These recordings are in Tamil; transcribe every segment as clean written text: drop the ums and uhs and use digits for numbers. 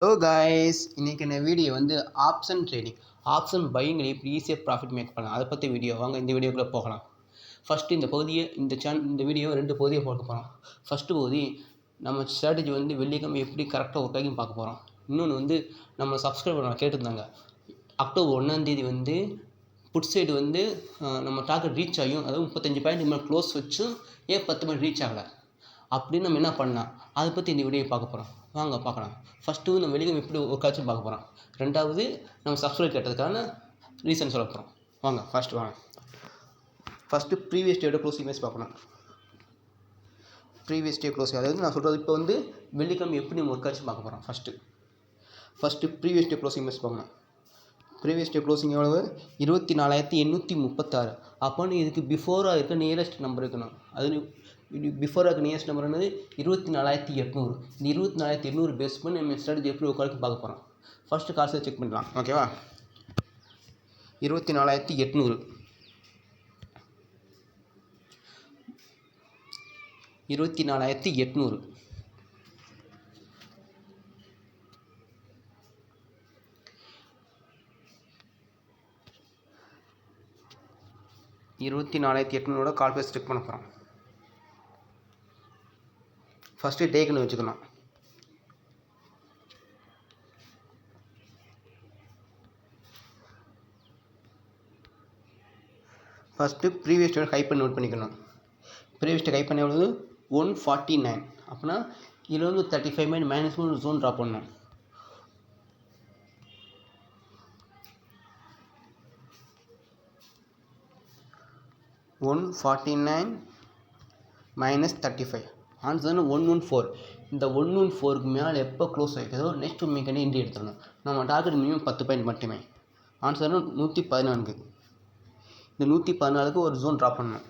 ஹலோ காய்ஸ், இன்றைக்கி இந்த வீடியோ வந்து ஆப்ஷன் ட்ரேடிங், ஆப்ஷன் பையிங்கில் எப்படி ஈஸியாக ப்ராஃபிட் மேக் பண்ணலாம் அதை பற்றி வீடியோ. வாங்க இந்த வீடியோக்குள்ளே போகலாம். ஃபஸ்ட்டு இந்த வீடியோ 2 பகுதியை பார்க்க போகிறோம். ஃபஸ்ட்டு பகுதி நம்ம ஸ்ட்ராட்டஜி வந்து வெள்ளிக்கிழமை எப்படி கரெக்டாக ஒர்க் ஆகியும் பார்க்க போகிறோம். இன்னொன்று வந்து நம்ம சப்ஸ்கிரைபர் கேட்டிருந்தாங்க, அக்டோபர் 1 வந்து புட் சைடு வந்து நம்ம டார்கெட் ரீச் ஆகியும், அதாவது 35 பாயிண்ட் மேலே க்ளோஸ் வச்சும் 10 பாயிண்ட் ரீச் ஆகலை அப்படின்னு நம்ம என்ன பண்ணலாம் அதை பற்றி இந்த வீடியோ பார்க்க போகிறோம். வாங்க பார்க்கலாம். ஃபஸ்ட்டு நம்ம வெளியே எப்படி ஒர்க் ஆச்சுன்னு பார்க்க போகிறோம். ரெண்டாவது நம்ம சப்ஸ்கிரைப் கேட்டதுக்கான ரீசன் சொல்ல போகிறோம். வாங்க ஃபஸ்ட்டு ப்ரீவியஸ் டேயோட க்ளோசிங் மேட்ச் பார்க்கணும். ப்ரீவியஸ் டே க்ளோசிங், அதாவது நான் சொல்கிறது இப்போ வந்து வெள்ளிக்கிழமை எப்படி நம்ம ஒர்க் ஆச்சு பார்க்க போகிறோம். First previous day closing match பார்க்கணும். ப்ரீவியஸ் டே க்ளோசிங் எவ்வளவு? 24,836. அப்போன்னு இதுக்கு பிஃபோராக இருக்க நியரஸ்ட் நம்பர் இருக்கணும். அது பிஃபோராக இருக்க நியரஸ்ட் நம்பர் என்னது? 24,800. இந்த 24,800 பேஸ் பண்ணி நம்ம ஸ்ட்ராட்டஜி எப்படி உட்காந்து பார்க்க போகிறோம். ஃபஸ்ட்டு காசை செக் பண்ணலாம். ஓகேவா? 24,800 24,800 24,800 கால் பேஸ் செக் பண்ண போகிறோம். ஃபஸ்ட்டு டேக்குன்னு வச்சுக்கணும். ஃபஸ்ட்டு ப்ரீவியஸ் டே ஹை பண்ணி நோட் பண்ணிக்கணும். ப்ரீவியஸ் டே ஹை பண்ண எவ்வளவு? 149. அப்படின்னா இதில் வந்து 35 பாயிண்ட் மைனஸ் ஒரு ஜோன் ட்ராப் பண்ணணும். -149 -35 ஆன்சர் 114. இந்த 114க்கு மேலே எப்போ க்ளோஸ் ஆகிக்குதோ நெக்ஸ்ட் மீக்கனே என்ட்ரி எடுத்துடணும். நம்ம டார்கெட் மினிமம் 10 பாயிண்ட் மட்டுமே. ஆன்சர் 114. இந்த 114க்கு ஒரு ஜோன் ட்ராப் பண்ணணும்.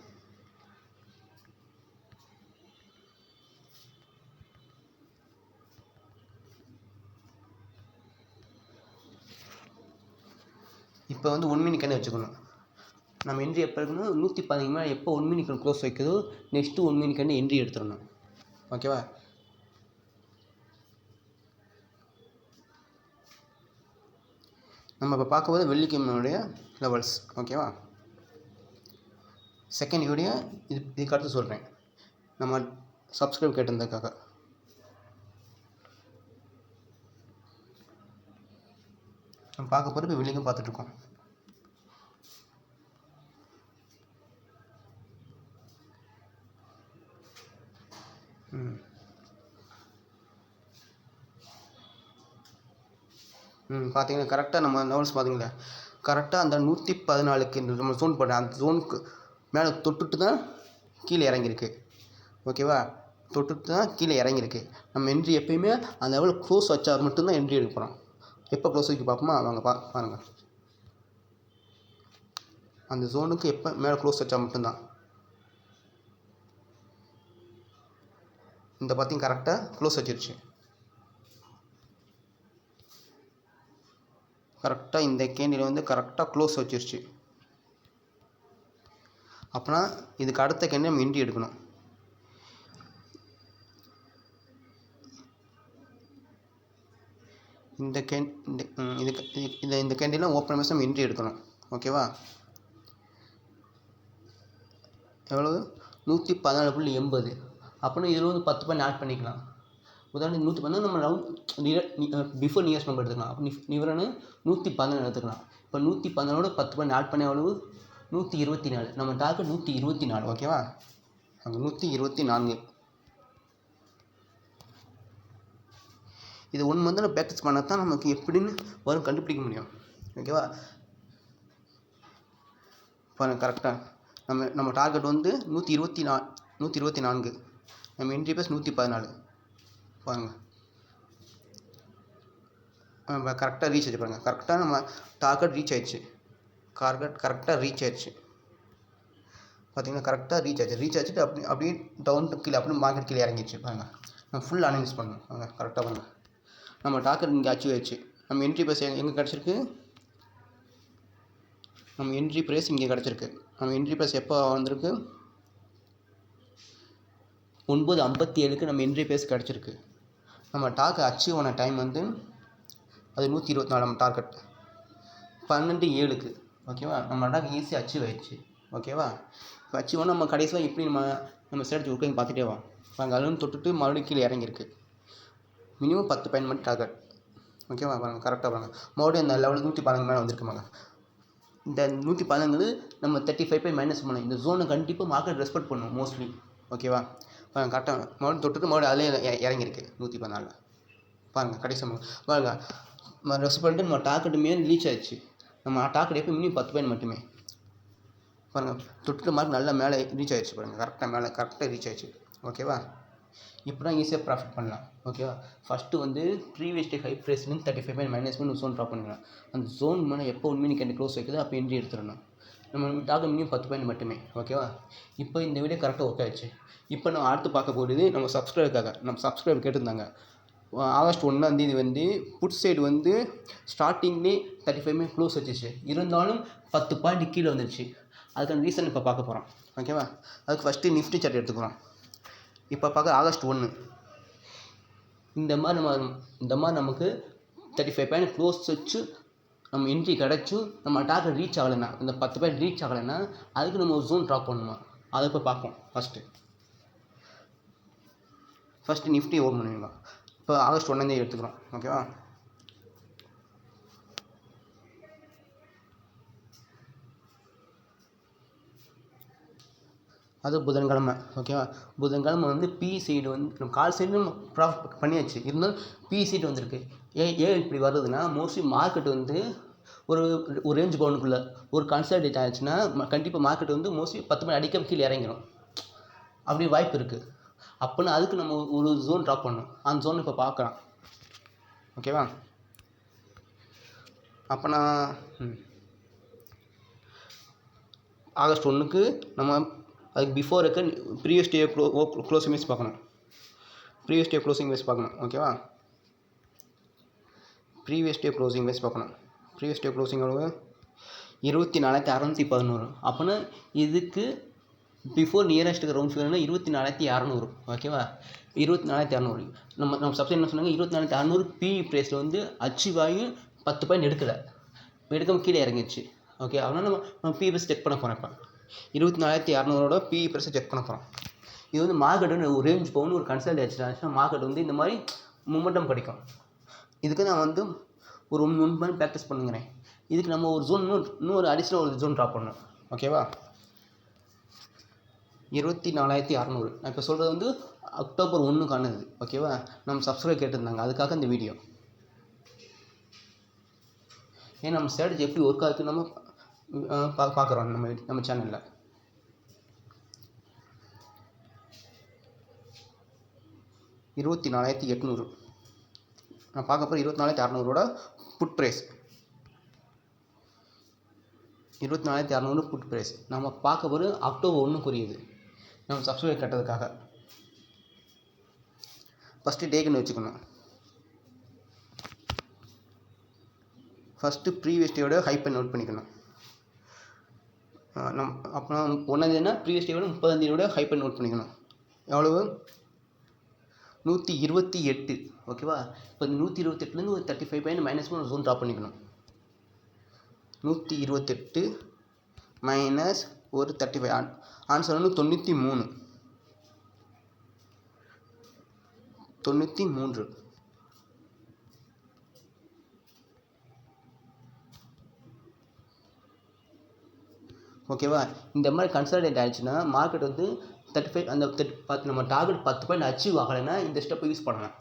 இப்போ வந்து 1 மினிட் வச்சுக்கணும். நம்ம என்ட்ரி எப்போ இருக்கணும்? 115 மேலே எப்போ 1 மினிட் க்ளோஸ் வைக்குதோ நெக்ஸ்ட்டு 1 மினிட் என்ட்ரி எடுத்துடணும். ஓகேவா? நம்ம இப்போ பார்க்கும்போது வெள்ளிக்கிழமையுடைய லெவல்ஸ். ஓகேவா? செகண்ட் வீடியோ இதுக்கு அடுத்து சொல்கிறேன், நம்ம சப்ஸ்கிரைப் கேட்டிருந்ததுக்காக. நம்ம பார்க்க போகிற இப்போ வெள்ளிக்கிழமை பார்த்துட்ருக்கோம். பார்த்தீங்கன்னா கரெக்டாக நம்ம லெவல்ஸ் பார்த்தீங்களா, கரெக்டாக அந்த 114க்கு நம்ம ஜோன் போட்டேன். அந்த ஜோனுக்கு மேலே தொட்டுட்டு தான் கீழே இறங்கியிருக்கு. ஓகேவா? தொட்டுட்டு தான் கீழே இறங்கியிருக்கு. நம்ம என்ட்ரி எப்போயுமே அந்த லெவலில் க்ளோஸ் வச்சா மட்டும்தான் என்ட்ரி எடுக்கிறோம். எப்போ க்ளோஸ் வைக்க பார்ப்போமா? வாங்க பாருங்கள். அந்த ஜோனுக்கு எப்போ மேலே க்ளோஸ் வச்சா மட்டும்தான். இந்த பார்த்தீங்க கரெக்டாக க்ளோஸ் வச்சிருச்சு. கரெக்டாக இந்த கேண்டில் வந்து கரெக்டாக க்ளோஸ் வச்சிருச்சு. அப்போனா இதுக்கு அடுத்த கேண்டில் நம்ம என்ட்ரி எடுக்கணும். இந்த கேண்டிலாம் ஓப்பன் மேட்ச் நம்ம என்ட்ரி எடுக்கணும். ஓகேவா? எவ்வளவு? 114.80. அப்படின்னா இதில் வந்து 10 பாயிண்ட் ஆட் பண்ணிக்கலாம். உதாரணம் 114 நம்ம ரவுண்ட் பிஃபோர் நியர்ஸ்ட் நம்பர் எடுத்துக்கலாம். அப்போ நிவரன்னு 114 எடுத்துக்கலாம். இப்போ 114ஓட 10 பாயிண்ட் ஆட் பண்ண எவ்வளவு? 124. நம்ம டார்கெட் 124. ஓகேவா? அங்கே 124. இது 1 மந்த்தில் ப்ராக்டிஸ் பண்ணால் தான் நமக்கு எப்படின்னு வரும் கண்டுபிடிக்க முடியும். ஓகேவா? பாருங்கள் கரெக்டாக நம்ம டார்கெட் வந்து 124. நம்ம என்ட்ரி ப்ளஸ் 114. பாருங்கள் கரெக்டாக ரீச் ஆச்சு. பாருங்கள் கரெக்டாக நம்ம டார்கெட் ரீச் ஆயிடுச்சு. கரெக்டாக ரீச் ஆயிடுச்சு. பார்த்தீங்கன்னா கரெக்டாக ரீச் ஆச்சுட்டு அப்படியே டவுன் கீழே அப்படியே மார்க்கெட் கீழே இறங்கிடுச்சு. பாருங்கள் நம்ம ஃபுல் அனலைஸ் பண்ணணும். கரெக்டாக பாருங்கள் நம்ம டார்கெட் இங்கே அச்சீவ் ஆயிடுச்சு. நம்ம என்ட்ரி ப்ரைஸ் எங்கே கிடச்சிருக்கு? நம்ம என்ட்ரி ப்ரைஸ் இங்கே கிடச்சிருக்கு. நம்ம என்ட்ரி ப்ரைஸ் எப்போ வந்திருக்கு? 9:57க்கு நம்ம என்ட்ரி ப்ரைஸ் கிடச்சிருக்கு. நம்ம டார்கெட் அச்சீவ் ஆன டைம் வந்து அது 124 நம்ம டார்கெட் 12.7க்கு ஓகேவா. நம்ம டார்கெட் ஈஸியாக அச்சீவ் ஆயிடுச்சு ஓகேவா. இப்போ அச்சீவ் பண்ணால் நம்ம கடைசியாக எப்படி நம்ம ஸ்ட்ராட்டஜி ஒர்க்கிங் பார்த்துட்டே வரோம். பாருங்கள் அதுலேருந்து தொட்டுட்டு மறுபடியும் கீழே இறங்கியிருக்கு. மினிமம் 10 பாயிண்ட் மட்டும் டார்கெட் ஓகேவா. பாருங்கள் கரெக்டாக பாருங்கள் மறுபடியும் அந்த லெவலுக்கு 115 மேலே வந்திருக்குமாங்க. இந்த 115 நம்ம 35 பாயிண்ட் மைனஸ் பண்ணணும். இந்த ஜோனை கண்டிப்பாக மார்க்கெட் ரெஸ்பெக்ட் பண்ணணும் மோஸ்ட்லி ஓகேவா. பாருங்கள் கரெக்டாக மறுபடியும் தொட்டுட்டு மறுபடியும் அதிலே இறங்கியிருக்கு 114. பாருங்கள் கடைசி பாருங்கள் ரெஸ்பெக்ட் பண்ணிட்டு நம்ம டார்கெட் மேலே ரீச் ஆயிடுச்சு. நம்ம டார்கெட் எப்போ மினிமம் 10 பாயிண்ட் மட்டுமே. பாருங்கள் தொட்டு மார்க் நல்லா மேலே ரீச் ஆகிடுச்சு. பாருங்கள் கரெக்டாக ரீச் ஆகிடுச்சு ஓகேவா. இப்போ தான் ஈஸியாக ப்ராஃபிட் பண்ணலாம் ஓகேவா. ஃபஸ்ட்டு வந்து ப்ரீவியஸ் டே ஹை ப்ரைஸ்லேருந்து 35 பாயிண்ட் மைனஸ் பண்ணி ஜோன் ட்ராப் பண்ணிக்கலாம். அந்த ஜோன் மேலே எப்போ உண்மையை கண்டு க்ளோஸ் வைக்குது அப்போ என்ட்ரி எடுத்துடணும். நம்ம டார்கெட் மினிமம் 10 பாயிண்ட் மட்டுமே ஓகேவா. இப்போ இந்த வீடியோ கரெக்டாக ஒர்க் ஆகிடுச்சு. இப்போ நம்ம அடுத்து பார்க்க போகிறது நம்ம சப்ஸ்கிரைபர் கேட்டிருந்தாங்க. ஆகஸ்ட் 1 வந்து புட் சைடு வந்து ஸ்டார்டிங்லேயே 35 பாயிண்ட் க்ளோஸ் வச்சிச்சு. இருந்தாலும் 10 பாயிண்ட் கீழே வந்துடுச்சு. அதுக்கான ரீசன் இப்போ பார்க்க போகிறோம் ஓகேவா. அதுக்கு ஃபஸ்ட்டு நிஃப்டி சார்ட் எடுத்துக்கிறோம். இப்போ பார்க்க ஆகஸ்ட் 1 இந்த மாதிரி நமக்கு 35 பாயிண்ட் க்ளோஸ் வச்சு நம்ம என்ட்ரி கிடச்சும் நம்ம டார்கெட் ரீச் ஆகலைன்னா, இந்த 10 பாயிண்ட் ரீச் ஆகலைன்னா அதுக்கு நம்ம ஒரு ஜோன் ட்ராப் பண்ணணும். அதை இப்போ பார்ப்போம். ஃபஸ்ட்டு நிஃப்டி ஓப்பன் பண்ணிடுங்க. இப்போ ஆகஸ்ட் 1 எடுத்துக்கிறோம் ஓகேவா. அது புதன்கிழமை ஓகேவா. புதன்கிழமை வந்து பி சைடு வந்து நம்ம கால் சைடு ப்ராஃபிட் பண்ணியாச்சு. இருந்தாலும் பி சைடு வந்திருக்கு. ஏன் இப்படி வருதுன்னா மோஸ்ட்லி மார்க்கெட் வந்து ஒரு ரேஞ்ச் பவுண்டுக்குள்ளே ஒரு கன்சாலிடேட் ஆகிடுச்சுன்னா கண்டிப்பாக மார்க்கெட் வந்து மோஸ்ட்லி 10 மணி அடிக்க கீழே இறங்கிடும். அப்படி வாய்ப்பு இருக்குது. அப்போனா அதுக்கு நம்ம ஒரு ஜோன் ட்ராப் பண்ணணும். அந்த ஜோன் இப்போ பார்க்கலாம் ஓகேவா. அப்போ நான் ஆகஸ்ட் 1க்கு நம்ம அதுக்கு பிஃபோர் இருக்க ப்ரீவியஸ் டே க்ளோசிங் வைஸ் பார்க்கணும். ஓகேவா. ப்ரீவியஸ் டே க்ளோசிங் எவ்வளவு 24,611. அப்போனா இதுக்கு பிஃபோர் நியரஸ்ட்டுக்கு ரவுண்ட் ஃபிகர்னா 24,600 ஓகேவா. 24,600 நம்ம சப்ஸ்கிரைப் என்ன சொன்னாங்க, 24,600 பிஇ ப்ரைஸில் வந்து அச்சீவ் ஆகி 10 பாயிண்ட் எடுக்காமல் கீழே இறங்கிடுச்சு ஓகே. அதனால் நம்ம பிஇ ப்ரைஸ் செக் பண்ண போகிறோம். இப்போ 24,600 பிஇ ப்ரைஸை செக் பண்ண போகிறோம். இது வந்து மார்க்கெட் வந்து ஒரு ரேஞ்ச் போகணும் ஒரு கன்சல்டேஷன் ஆச்சுன்னா மார்க்கெட் வந்து இந்த மாதிரி மூமெண்டம் கிடைக்கும். இதுக்கு நான் வந்து ஒரு 1 மணி ப்ராக்டிஸ் பண்ணுங்கிறேன். இதுக்கு நம்ம ஒரு ஜோன் இன்னொரு அடிஷ்னல் ஒரு ஜோன் ட்ராப் பண்ணணும் ஓகேவா. 24,600 நான் இப்போ சொல்கிறது வந்து அக்டோபர் 1க்கானது ஓகேவா. நம்ம சப்ஸ்கிரைப் கேட்டிருந்தாங்க அதுக்காக இந்த வீடியோ. ஏன்னா நம்ம ஸ்ட்ராட்டஜி எப்படி ஒர்க் ஆகுது நம்ம பார்க்குறோம் நம்ம சேனலில். $24,800 நான் பார்க்க போகிற 24,600 புட் ப்ரைஸ். 24,600 புட் ப்ரைஸ் நம்ம பார்க்க போகிற அக்டோபர் 1க்குரியது. நம்ம சப்ஸ்கிரைப் கட்டுறதுக்காக ஃபஸ்ட்டு டேக்குன்னு வச்சுக்கணும். ஃபஸ்ட்டு ப்ரீவியஸ் டேயோட ஹைப்பை நோட் பண்ணிக்கணும். அப்புறம் 1 ப்ரீவியஸ் டேயோட 30 ஹைப்பை நோட் பண்ணிக்கணும். எவ்வளவு 128 ஓகேவா. இப்போ 128லேருந்து ஒரு 35 பாயிண்ட் மைனஸ் பண்ணி ஜோன் ட்ராப் பண்ணிக்கணும். 128 மைனஸ் ஒரு 35 ஆன்சர் வந்து 93 ஓகேவா. இந்த மாதிரி கன்சல்டேட் ஆகிடுச்சுன்னா மார்க்கெட் வந்து 35 அந்த நம்ம டார்கெட் 10 பாயிண்ட் அச்சீவ் ஆகலைன்னா இந்த ஸ்டெப்பை யூஸ் பண்ணலாம்.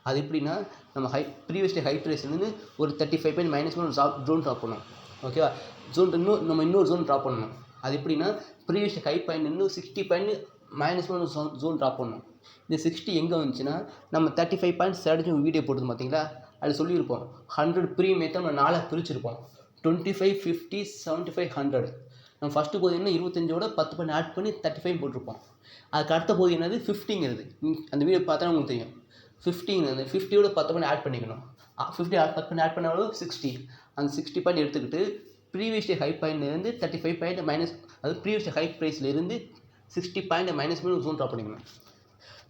அது எப்படின்னா நம்ம ப்ரீவியஸ் டே ஹை ப்ரைஸ்லேருந்து ஒரு 35 பாயிண்ட் மைனஸ் பண்ணி ஜோன் ட்ராப் பண்ணணும் ஓகேவா. இன்னொரு ஜோன் ட்ராப் பண்ணணும். அது எப்படின்னா ப்ரீவியஸ் டே ஹை பாயிண்ட் இன்னும் 60 பாயிண்ட் மைனஸ் பண்ணி ஜோன் ட்ராப் பண்ணணும். இந்த 60 எங்கே வந்துச்சுன்னா நம்ம 35 பாயிண்ட் ஸ்ட்ராட்டஜி வீடியோ போட்டு பார்த்தீங்களா, அது சொல்லியிருப்போம். 100 ப்ரீமியத்தை நம்ம 4 பிரிச்சிருப்போம். 25, 50, 75, 100. நம்ம ஃபஸ்ட்டு போது என்ன 25ஓட 10 பாயிண்ட் ஆட் பண்ணி 35 போட்டிருப்போம். அதுக்கு அடுத்த போது என்னது 50ங்கிறது. அந்த வீடியோ பார்த்தா உங்களுக்கு தெரியும். 50ங்கிறது 50ஓட 10 பாயிண்ட் ஆட் பண்ணிக்கணும். 50 10 பாயிண்ட் ஆட் பண்ணாலும் 60. அந்த 60 பாயிண்ட் எடுத்துக்கிட்டு ப்ரீவியஸ் டே ஹை பாயிண்ட்லேருந்து 35 பாயிண்ட் மைனஸ், அது ப்ரீவியஸ் டே ஹை ப்ரைஸ்லேருந்து 60 பாயிண்ட் மைனஸ் பண்ணி ஜோன் ட்ராப் பண்ணிக்கணும்.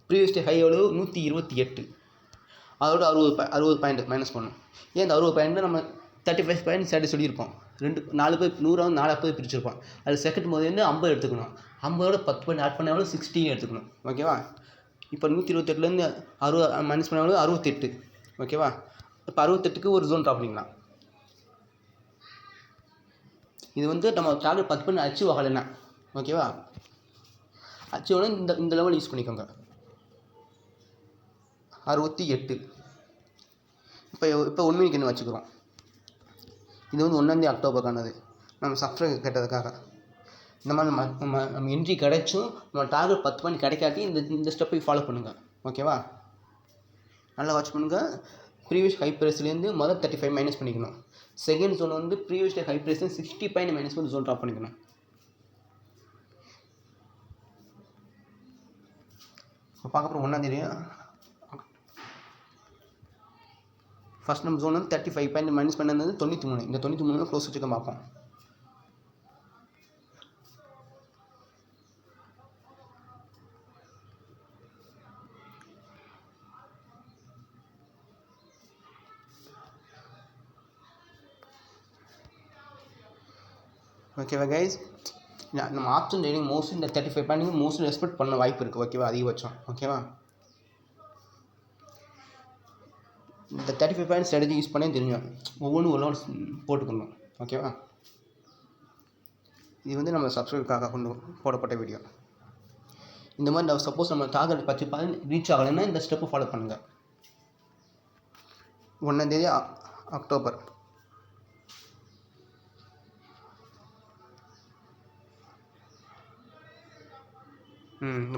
ப்ரீவியஸ் டே ஹை எவ்வளோ 128. அதோட 60 பாயிண்ட் மைனஸ் பண்ணணும். ஏன் இந்த 60 பாயிண்ட் நம்ம 35 பாயிண்ட் சைடு சொல்லியிருப்போம். 4 பேர் 100 40 பிரிச்சிருப்போம். அது செகண்ட் முதல்ல 50 எடுத்துக்கணும். 50ஓட 10 பாயிண்ட் ஆட் பண்ணாலும் 60 எடுத்துக்கணும். ஓகேவா? இப்போ 128லேருந்து 60 மைனஸ் பண்ணாலும் 68. ஓகேவா? இப்போ 68க்கு ஒரு ஜோன் ட்ரா பண்ணிக்கலாம். இது வந்து நம்ம டார்கெட் 10 பாயிண்ட் அச்சீவ் ஆகலைன்னா, ஓகேவா? அச்சீவ் ஆனால் இந்த லெவல் யூஸ் பண்ணிக்கோங்க. 68. இப்போ 1 மினிட் என்ன வச்சுக்கிறோம். இது வந்து 1 அக்டோபருக்கானது. நம்ம சப்ஸ்கிரைப் கேட்டதுக்காக இந்த மாதிரி நம்ம என்ட்ரி கிடைச்சும் நம்ம டார்கெட் 10 பாயிண்ட் கிடைக்காட்டி இந்த ஸ்டெப்பை ஃபாலோ பண்ணுங்கள். ஓகேவா? நல்லா வாட்ச் பண்ணுங்கள். ப்ரீவியஸ் ஹை ப்ரைஸ்லேருந்து முதல் 35 மைனஸ் பண்ணிக்கணும். செகண்ட் ஜோன் வந்து ப்ரீவியஸ் ஹை ப்ரைஸ்லேருந்து 60 பாயிண்ட் மைனஸ் பண்ணி ஜோன் ட்ராப் பண்ணிக்கணும். இப்போ பார்க்க போகிற 1 ஃபஸ்ட் நம்ம ஜோன் வந்து 35 பாயிண்ட் மைனஸ் பண்ணது 93. இந்த 93 க்ளோஸ் வச்சுக்க பார்ப்போம். ஓகேவா கைஸ்? நம்ம ஆப்ஷன் ட்ரேடிங் மோஸ்ட்லி இந்த 35 பாயிண்ட் மோஸ்ட்லி ரெஸ்பெக்ட் பண்ண வாய்ப்பு இருக்குது. ஓகேவா? அதிகபட்சம். ஓகேவா? இந்த 35 பாயிண்ட் ஸ்ட்ராட்டஜி யூஸ் பண்ணி தெரியும். ஒவ்வொன்றும் போட்டுக்கணும். ஓகேவா? இது வந்து நம்ம சப்ஸ்கிரைபுக்காக கொண்டு போடப்பட்ட வீடியோ. இந்த மாதிரி நம்ம சப்போஸ் நம்ம டார்கெட் 10 பாயிண்ட் ரீச் ஆகலைன்னா இந்த ஸ்டெப்பை ஃபாலோ பண்ணுங்கள். 1 அக்டோபர்.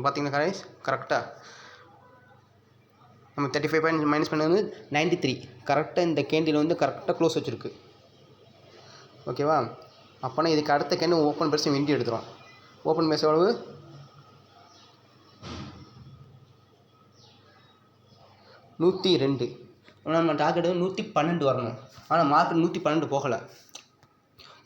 பார்த்தீங்கன்னா கைஸ் கரெக்டாக நம்ம 35 பாயிண்ட் மைனஸ் பண்ணது 93. கரெக்டாக இந்த கேண்டில் வந்து கரெக்டாக க்ளோஸ் வச்சுருக்கு. ஓகேவா? அப்போனா இதுக்கு அடுத்த கேண்டில் ஓப்பன் பேசி வெண்டி எடுத்துரும். ஓப்பன் பேஸ் எவ்வளவு? 102. நம்ம டார்கெட் 112 வரணும். ஆனால் மார்க்கெட் 112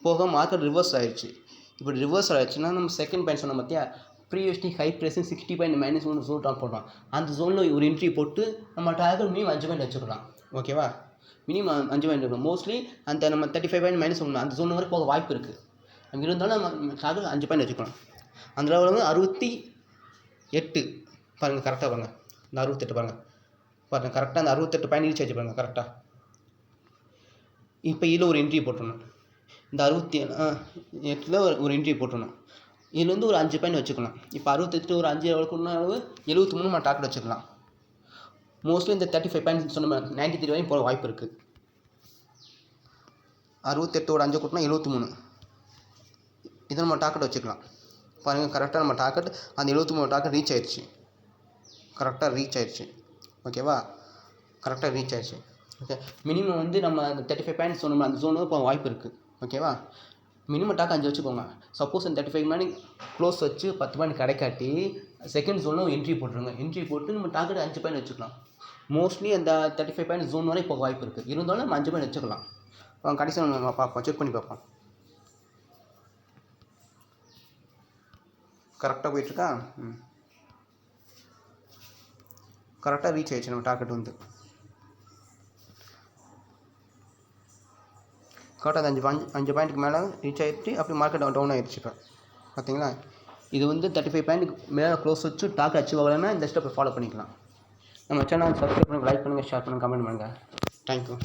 போக மார்க்கெட் ரிவர்ஸ் ஆகிடுச்சு. இப்படி ரிவர்ஸ் ஆகிடுச்சுன்னா நம்ம செகண்ட் பாயிண்ட் சொன்ன பார்த்தியா, ப்ரீவியஸ்லி ஹை ப்ரைஸும் 60 பாயிண்ட் மைனஸ் 1 ஜோன் டாப் போடுறோம். அந்த ஜோனில் ஒரு என்ட்ரி போட்டு நம்ம டார்கெட் மினிமம் 5 பாயிண்ட் வச்சுக்கலாம். ஓகேவா? மினிமம் 5 பாயிண்ட் இருக்கணும். மோஸ்ட்லி அந்த நம்ம 35 பாயிண்ட் மைனஸ் 1 அந்த ஜோன் வரை போக வாய்ப்பு இருக்குது. அங்கே இருந்தாலும் நம்ம டார்கெட் 5 பாயிண்ட் வச்சுக்கலாம். அந்த லெவலில் வந்து 68 பாருங்கள். கரெக்டாக பாருங்கள். இந்த 68 பாருங்கள் கரெக்டாக அந்த 68 பாயிண்ட் ரீச் ஆச்சு பாருங்கள் கரெக்டாக. இப்போ இதில் ஒரு என்ட்ரி போட்டுடணும். இந்த 68ல் ஒரு என்ட்ரி போட்டுடணும். இதில் வந்து ஒரு 5 பாயிண்ட் வச்சுக்கலாம். இப்போ 68 ஒரு 5 அளவுக்கு அளவு 73 நம்ம டார்கெட் வச்சுக்கலாம். மோஸ்ட்லி இந்த 35 பாயிண்ட் சொன்ன 93 வரையும் போக வாய்ப்பு இருக்குது. 68ஓட 5 கூட்டினா 73. இதை நம்ம டார்கெட் வச்சுக்கலாம். பாருங்கள் கரெக்டாக நம்ம டார்கெட் அந்த 73 டார்கெட் ரீச் ஆயிடுச்சு. கரெக்டாக ரீச் ஆயிடுச்சு. ஓகேவா? கரெக்டாக ரீச் ஆயிடுச்சு. ஓகே, மினிமம் வந்து நம்ம அந்த 35 பாயிண்ட் சொன்னோம் அந்த ஜோனுக்கு போக வாய்ப்பு இருக்குது. ஓகேவா? மினிமம் டார்கெட் 5 வச்சுக்கோங்க. சப்போஸ் அந்த 35 பாயிண்ட் க்ளோஸ் வச்சு 10 பாயிண்ட் கிடைக்காட்டி செகண்ட் ஜோனில் என்ட்ரி போட்டுருங்க. என்ட்ரி போட்டு நம்ம டார்கெட் 5 பாயிண்ட் வச்சுக்கலாம். மோஸ்ட்லி அந்த 35 பாயிண்ட் ஜோன் வரை போக வாய்ப்பு இருக்குது. இருந்தாலும் நம்ம 5 பாயிண்ட் வச்சுக்கலாம். கடைசியாக நம்ம பார்ப்போம், செக் பண்ணி பார்ப்போம். கரெக்டாக போயிட்டுருக்கா? கரெக்டாக ரீச் ஆயிடுச்சு நம்ம டார்கெட் வந்து. கரெக்டாக 5 பாயிண்ட்டுக்கு மேலே ரீச் ஆகிடுச்சு. அப்படி மார்க்கெட் டவுன் ஆகிடுச்சு. இப்போ பார்த்தீங்களா? இது வந்து 35 பாயிண்ட்டுக்கு மேலே க்ளோஸ் வச்சு டார்கெட் அச்சீவ் ஆகலைன்னா இந்த ஸ்டெப்பை ஃபாலோ பண்ணிக்கலாம். நம்ம சேனல் சப்ஸ்கிரைப் பண்ணுங்கள், லைக் பண்ணுங்கள், ஷேர் பண்ணுங்கள், கமெண்ட் பண்ணுங்கள். தேங்க்யூ.